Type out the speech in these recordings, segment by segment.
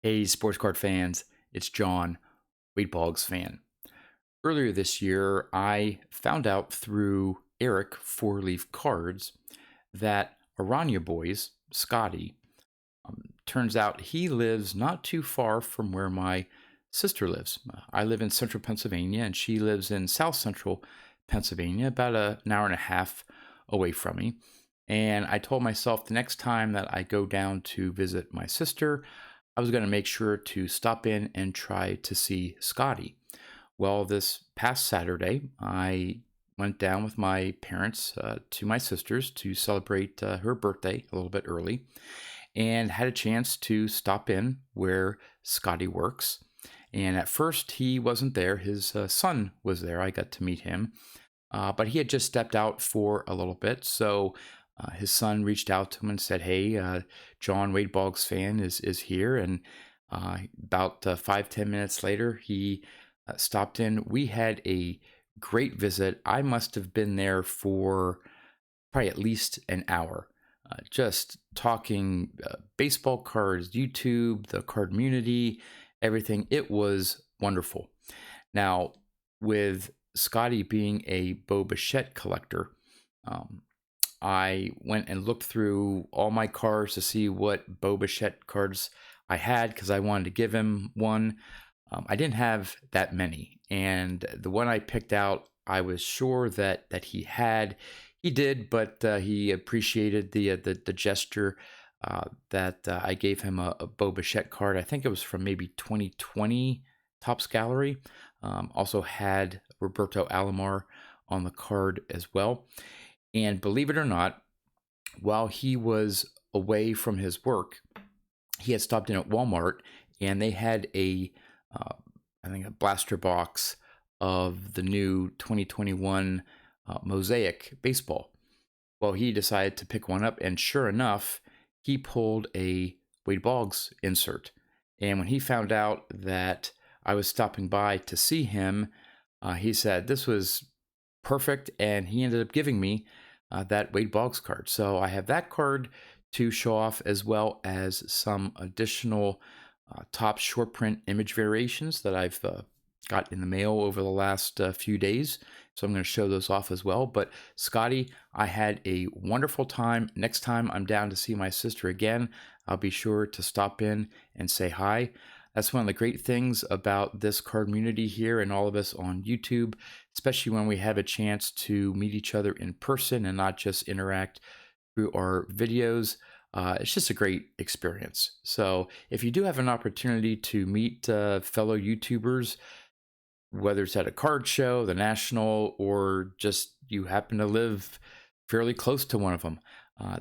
Hey, sports card fans, it's John, Boggs fan. Earlier this year, I found out through Eric Four Leaf Cards that Arana Boys, Scoty, turns out he lives not too far from where my sister lives. I live in central Pennsylvania, and she lives in south central Pennsylvania, about an hour and a half away from me. And I told myself the next time that I go down to visit my sister, I was going to make sure to stop in and try to see Scoty. Well, this past Saturday, I went down with my parents to my sister's to celebrate her birthday a little bit early and had a chance to stop in where Scoty works. And at first, he wasn't there. His son was there. I got to meet him. But he had just stepped out for a little bit. So his son reached out to him and said, "Hey, John, Wade Boggs fan is here." And about 5-10 minutes later, he stopped in. We had a great visit. I must have been there for probably at least an hour, just talking baseball cards, YouTube, the cardmunity, everything. It was wonderful. Now, with Scoty being a Bo Bichette collector, um, I went and looked through all my cards to see what Bo Bichette cards I had because I wanted to give him one. I didn't have that many, and the one I picked out, I was sure that he had. He did, but he appreciated the gesture that I gave him a Bo Bichette card. I think it was from maybe 2020 Topps Gallery. Also had Roberto Alomar on the card as well. And believe it or not, while he was away from his work, he had stopped in at Walmart and they had I think a blaster box of the new 2021 Mosaic baseball. Well, he decided to pick one up, and sure enough, he pulled a Wade Boggs insert. And when he found out that I was stopping by to see him, he said this was perfect, and he ended up giving me that Wade Boggs card. So I have that card to show off, as well as some additional top short print image variations that I've got in the mail over the last few days. So I'm going to show those off as well. But Scoty, I had a wonderful time. Next time I'm down to see my sister again, I'll be sure to stop in and say hi. That's one of the great things about this cardmunity here and all of us on YouTube, especially when we have a chance to meet each other in person and not just interact through our videos. It's just a great experience. So if you do have an opportunity to meet fellow YouTubers, whether it's at a card show, the National, or just you happen to live fairly close to one of them,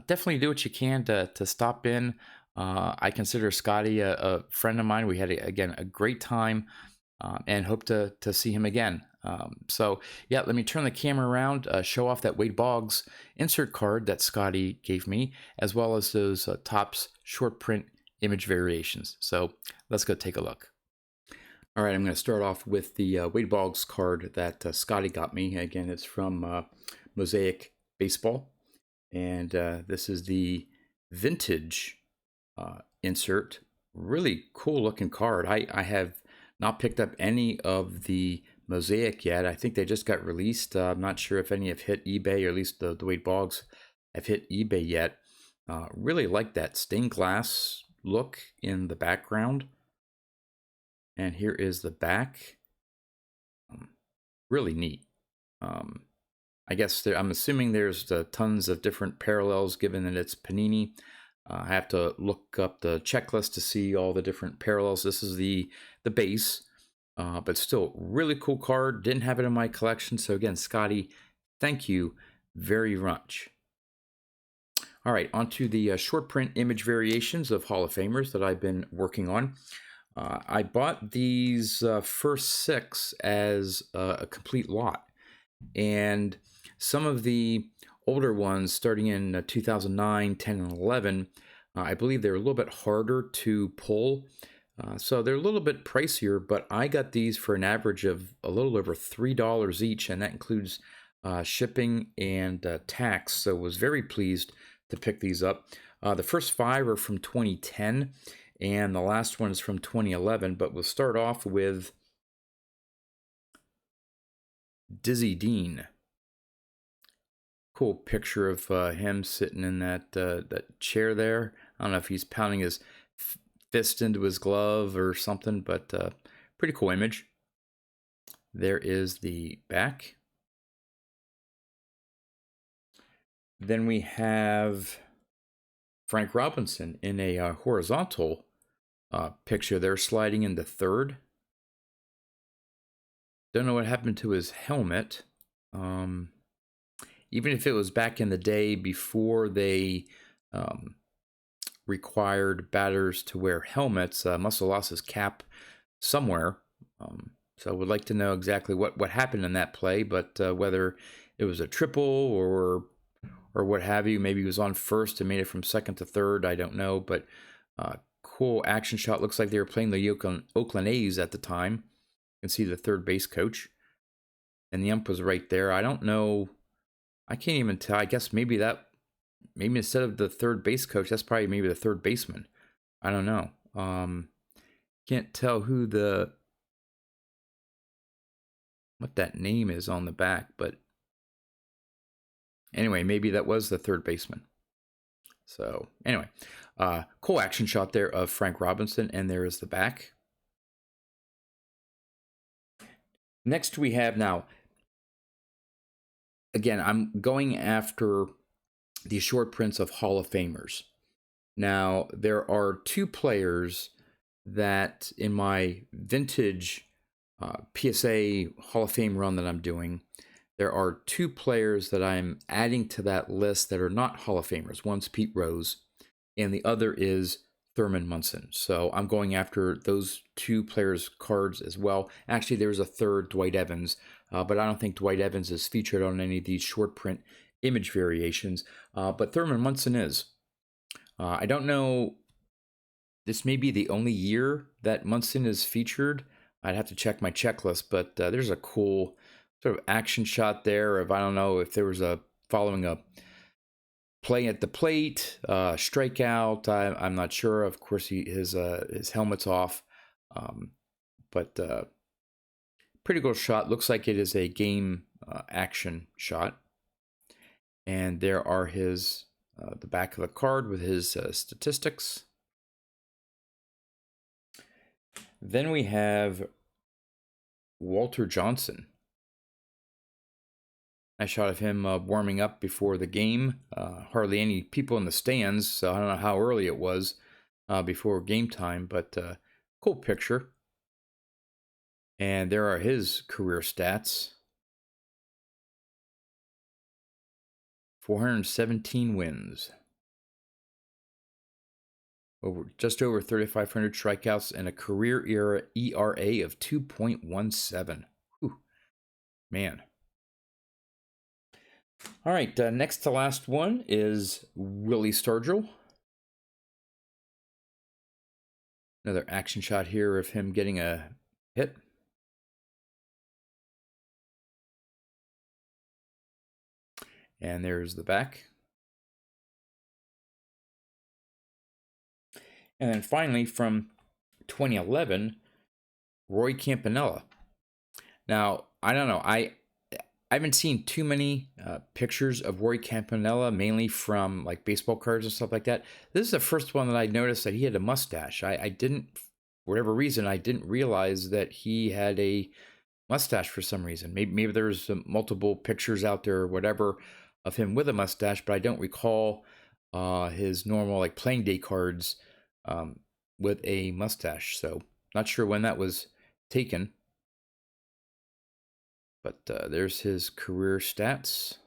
definitely do what you can to stop in. I consider Scoty a friend of mine. We had, again, a great time and hope to see him again. So yeah, let me turn the camera around, show off that Wade Boggs insert card that Scoty gave me, as well as those Topps short print image variations. So let's go take a look. All right, I'm going to start off with the Wade Boggs card that Scoty got me. Again, it's from Mosaic Baseball, and this is the vintage insert. Really cool looking card. I have not picked up any of the Mosaic yet. I think they just got released. I'm not sure if any have hit eBay, or at least the Wade Boggs have hit eBay yet. Really like that stained glass look in the background. And here is the back. Really neat. I guess I'm assuming there's tons of different parallels given that it's Panini. I have to look up the checklist to see all the different parallels. This is the base, but still really cool card. Didn't have it in my collection. So again, Scoty, thank you very much. All right, onto the short print image variations of Hall of Famers that I've been working on. I bought these first 6 as a complete lot, and some of the older ones starting in 2009, 10, and 11, I believe they're a little bit harder to pull, so they're a little bit pricier, but I got these for an average of a little over $3 each, and that includes shipping and tax, so was very pleased to pick these up. The first 5 are from 2010, And the last one is from 2011, but we'll start off with Dizzy Dean. Cool picture of him sitting in that chair there. I don't know if he's pounding his fist into his glove or something, but pretty cool image. There is the back. Then we have Frank Robinson in a horizontal picture there, sliding into third. Don't know what happened to his helmet. Even if it was back in the day before they required batters to wear helmets, must have lost his cap somewhere. So I would like to know exactly what happened in that play, but whether it was a triple or what have you. Maybe he was on first and made it from second to third. I don't know, but cool action shot. Looks like they were playing the Oakland A's at the time. You can see the third base coach. And the ump was right there. I don't know. I can't even tell. I guess maybe instead of the third base coach, that's probably maybe the third baseman. I don't know. Can't tell what that name is on the back, but anyway, maybe that was the third baseman. So anyway, cool action shot there of Frank Robinson, and there is the back. Next we have now, again, I'm going after the short prints of Hall of Famers. Now, there are two players that in my vintage PSA Hall of Fame run that I'm doing, there are two players that I'm adding to that list that are not Hall of Famers. One's Pete Rose, and the other is Thurman Munson. So I'm going after those two players' cards as well. Actually, there's a third, Dwight Evans, but I don't think Dwight Evans is featured on any of these short print image variations, but Thurman Munson is. I don't know, this may be the only year that Munson is featured. I'd have to check my checklist, but there's a cool sort of action shot there of, I don't know if there was following a play at the plate, strikeout. I'm not sure. Of course, his helmet's off, but pretty cool shot. Looks like it is a game action shot. And there are his the back of the card with his statistics. Then we have Walter Johnson. Nice shot of him warming up before the game. Hardly any people in the stands, so I don't know how early it was before game time, but cool picture. And there are his career stats. 417 wins. Just over 3,500 strikeouts and a career ERA of 2.17. Whew. Man. All right, next to last one is Willy Sturgell. Another action shot here of him getting a hit. And there's the back. And then finally, from 2011, Roy Campanella. Now, I don't know. I haven't seen too many pictures of Roy Campanella, mainly from like baseball cards and stuff like that. This is the first one that I noticed that he had a mustache. I didn't, for whatever reason, I didn't realize that he had a mustache for some reason. Maybe there's multiple pictures out there or whatever of him with a mustache, but I don't recall his normal like playing day cards with a mustache. So not sure when that was taken. But there's his career stats.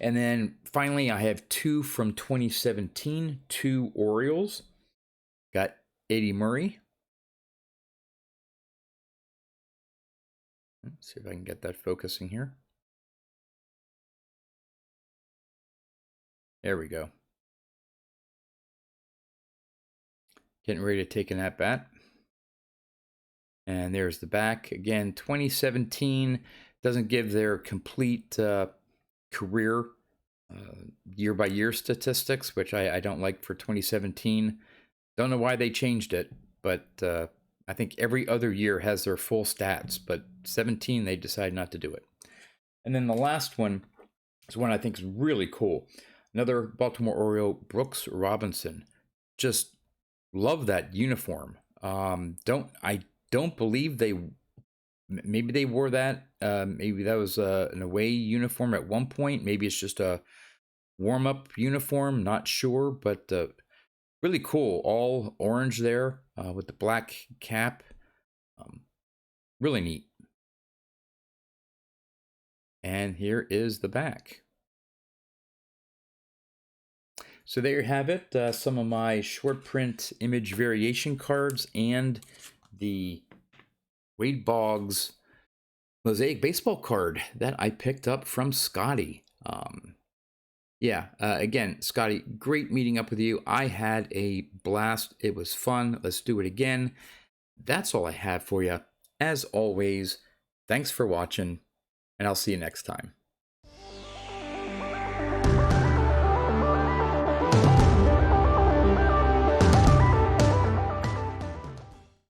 And then finally, I have two from 2017, two Orioles. Got Eddie Murray. Let's see if I can get that focusing here. There we go. Getting ready to take an at-bat. And there's the back. Again, 2017 doesn't give their complete career year-by-year statistics, which I don't like for 2017. Don't know why they changed it, but I think every other year has their full stats, but 17 they decided not to do it. And then the last one is one I think is really cool. Another Baltimore Oriole, Brooks Robinson. Just love that uniform. Don't believe they, maybe they wore that. Maybe that was an away uniform at one point. Maybe it's just a warm-up uniform. Not sure, but really cool. All orange there with the black cap. Really neat. And here is the back. So there you have it, some of my short print image variation cards and the Wade Boggs Mosaic Baseball card that I picked up from Scoty. Again, Scoty, great meeting up with you. I had a blast. It was fun. Let's do it again. That's all I have for you. As always, thanks for watching, and I'll see you next time.